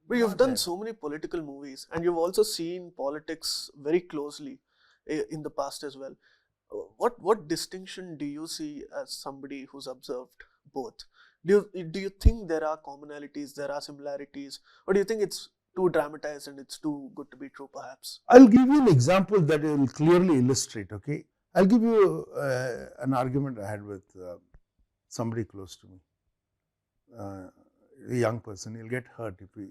But you've done so many political movies, and you've also seen politics very closely in the past as well. What distinction do you see as somebody who's observed both? Do you think there are commonalities, there are similarities, or do you think it's too dramatized and it's too good to be true, perhaps? I'll give you an example that will clearly illustrate, okay? I'll give you an argument I had with somebody close to me, a young person. He'll get hurt if he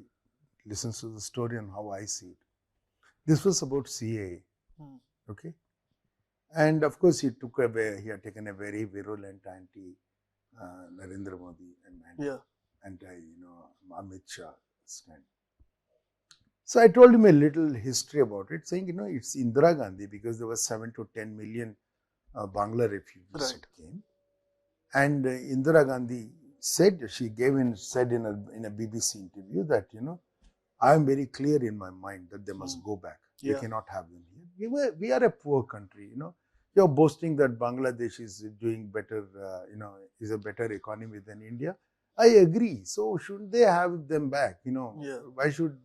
listens to the story and how I see it. This was about CAA, okay? And of course, he had taken a very virulent anti Narendra Modi and anti, Amit Shah stand. So I told him a little history about it, saying, it's Indira Gandhi, because there were 7 to 10 million Bangla refugees who came. And Indira Gandhi said in a BBC interview that, I am very clear in my mind that they must go back. We cannot have them here. We are a poor country, You're boasting that Bangladesh is doing better, is a better economy than India. I agree. So shouldn't they have them back? Why should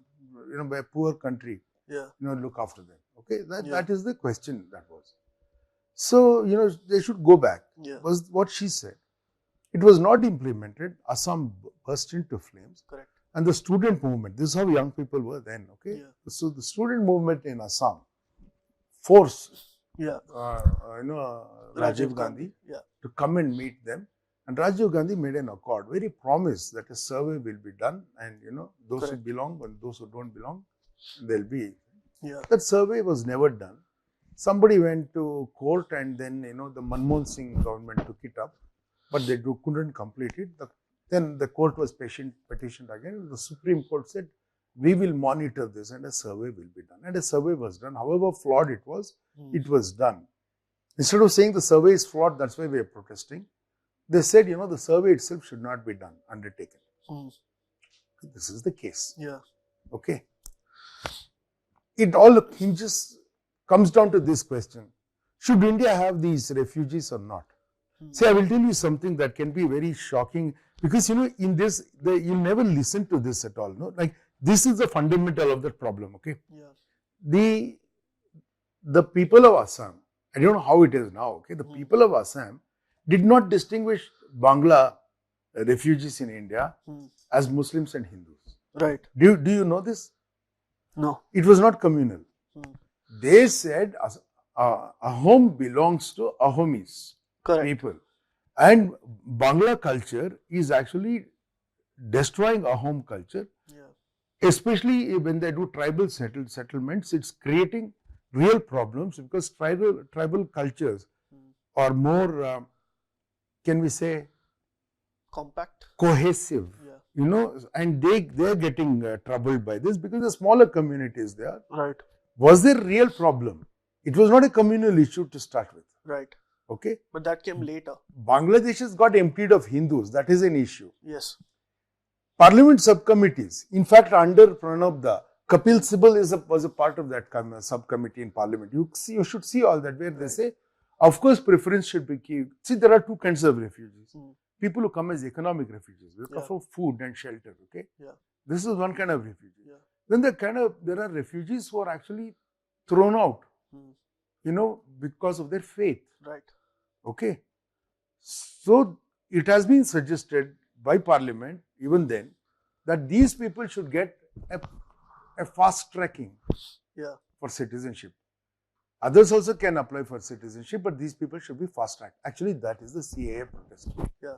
by a poor country, look after them? Okay, that is the question that was. So, they should go back, was what she said. It was not implemented. Assam burst into flames. Correct. And the student movement, this is how young people were then, okay? So the student movement in Assam forced, Rajiv Gandhi to come and meet them. And Rajiv Gandhi made an accord, very promised that a survey will be done, and those who belong and those who don't belong, they'll be. That survey was never done. Somebody went to court, and then the Manmohan Singh government took it up, but they couldn't complete it. Then the court was petitioned again. The Supreme Court said, we will monitor this and a survey will be done. And a survey was done. However flawed it was done. Instead of saying the survey is flawed, that's why we are protesting, they said, the survey itself should not be done, undertaken. This is the case. Okay. It all comes down to this question. Should India have these refugees or not? See, I will tell you something that can be very shocking, because, in this, you'll never listen to this at all. No? Like, this is the fundamental of the problem, okay? The people of Assam, I don't know how it is now, okay? The people of Assam did not distinguish Bangla refugees in India as Muslims and Hindus. Right. Do you know this? No. It was not communal. They said a home belongs to Ahomis people. And Bangla culture is actually destroying Ahom culture. Especially when they do tribal settlements, it's creating real problems, because tribal cultures are more, can we say, compact, cohesive, and they're getting troubled by this, because the smaller communities there. Right. Was there a real problem? It was not a communal issue to start with. Right. Okay. But that came later. Bangladesh has got emptied of Hindus. That is an issue. Yes. Parliament subcommittees. In fact, under Pranab, Kapil Sibal was a part of that subcommittee in Parliament. You should see all that, where they say, of course, preference should be given. See, there are two kinds of refugees. People who come as economic refugees, they come for food and shelter. Okay. This is one kind of refugee. Then there are refugees who are actually thrown out, because of their faith. Right. Okay. So it has been suggested by Parliament, even then, that these people should get a fast tracking for citizenship. Others also can apply for citizenship, but these people should be fast tracked. Actually, that is the CAA protest.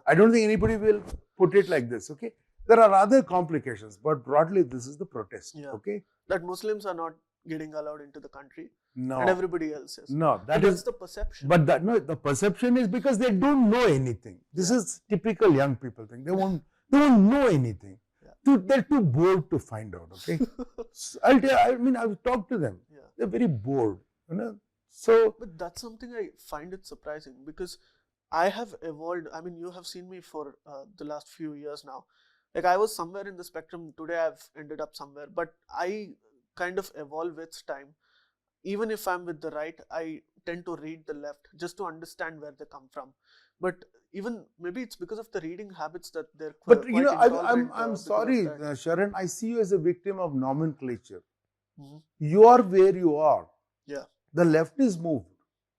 I don't think anybody will put it like this. Okay. There are other complications, but broadly, this is the protest. Okay. That Muslims are not getting allowed into the country. No. And everybody else is. No, that's the perception. But the perception is because they don't know anything. This is typical young people thing. They won't know anything. They're too bored to find out. Okay. I'll tell. I've talked to them. They're very bored. So. But that's something I find it surprising, because I have evolved. You have seen me for the last few years now. Like, I was somewhere in the spectrum. Today I've ended up somewhere. But I kind of evolve with time. Even if I'm with the right, I tend to read the left just to understand where they come from. But even maybe it's because of the reading habits that they're But quite you know, intolerant. I'm because of sorry, that. Sharan, I see you as a victim of nomenclature. Mhm. You are where you are. Yeah, The left is moved.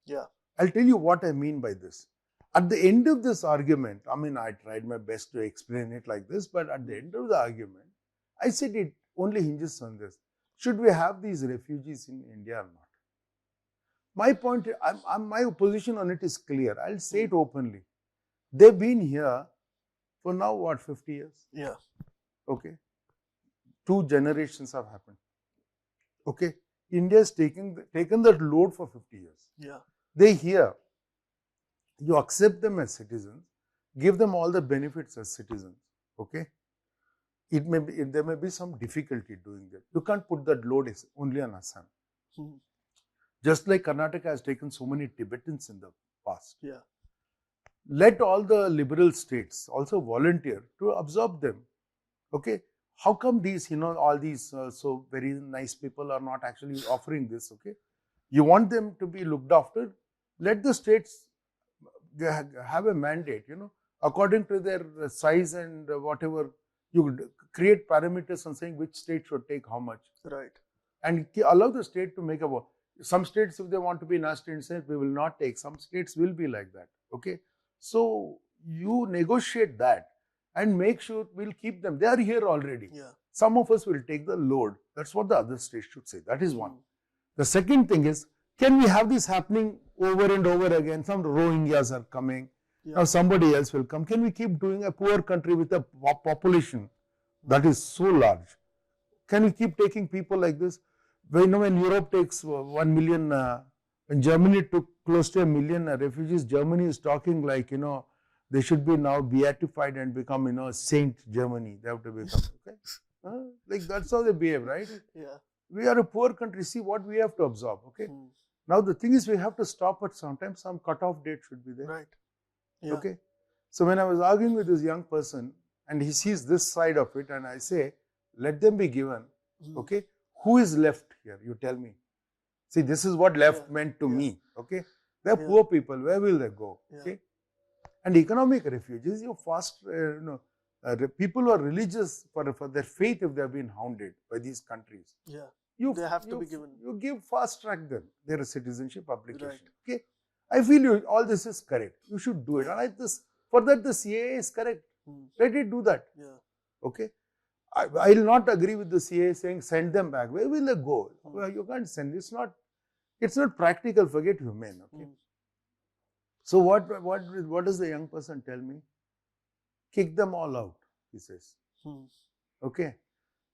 yeah, I'll tell you what I mean by this. At the end of this argument, I mean, I tried my best to explain it like this, but at the end of the argument, I said it only hinges on this. Should we have these refugees in India or not? My point, my position on it is clear. I'll say it openly. They've been here for now, what, 50 years? yeah, Okay. 2 generations have happened. Okay. India's taken that load for 50 years. yeah, They here. You accept them as citizens, give them all the benefits as citizens. Okay. There may be some difficulty doing that. You can't put that load only on Assam. Mhm. Just like Karnataka has taken so many Tibetans in the past. yeah, Let all the liberal states also volunteer to absorb them. Okay. How come these, all these so very nice people are not actually offering this? Okay. You want them to be looked after? Let the states have a mandate, according to their size and whatever. You create parameters on saying which state should take how much. right. And allow the state to make a vote. Some states, if they want to be national state, we will not take. Some states will be like that. Okay. So you negotiate that and make sure we'll keep them. They are here already. Yeah. Some of us will take the load. That's what the other states should say. That is one. Mm. The second thing is, can we have this happening over and over again? Some Rohingyas are coming. Yeah. Now somebody else will come. Can we keep doing a poor country with a population that is so large? Can we keep taking people like this? When Europe takes 1 million, when Germany took close to 1 million refugees, Germany is talking like, they should be now beatified and become, Saint Germany. They have to become, okay? Like that's how they behave, right? Yeah. We are a poor country. See what we have to absorb, okay? Mm. Now the thing is we have to stop at sometimes some cutoff date should be there. Right. Yeah. Okay. So when I was arguing with this young person and he sees this side of it and I say, let them be given. Mm. Okay. Who is left here? You tell me. See, this is what left meant to Yeah. me. Okay. They're poor people. Where will they go? Yeah. Okay. And economic refugees, people who are religious for their faith if they have been hounded by these countries. Yeah. They have to be given. You give fast track them their citizenship application. Right. Okay. I feel all this is correct. You should do it. And for that the CAA is correct. Mm. Let it do that. Yeah. Okay. I will not agree with the CAA saying send them back. Where will they go? Well, you can't send. It's not practical. Forget humane. Okay. Mm. So what does the young person tell me? Kick them all out, he says. Mm. Okay.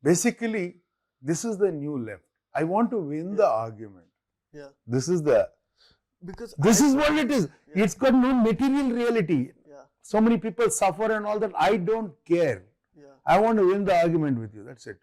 Basically, this is the new left. I want to win the argument. Yeah. This is what it is. Yeah. It's got no material reality. Yeah. So many people suffer and all that. I don't care. Yeah. I want to win the argument with you. That's it.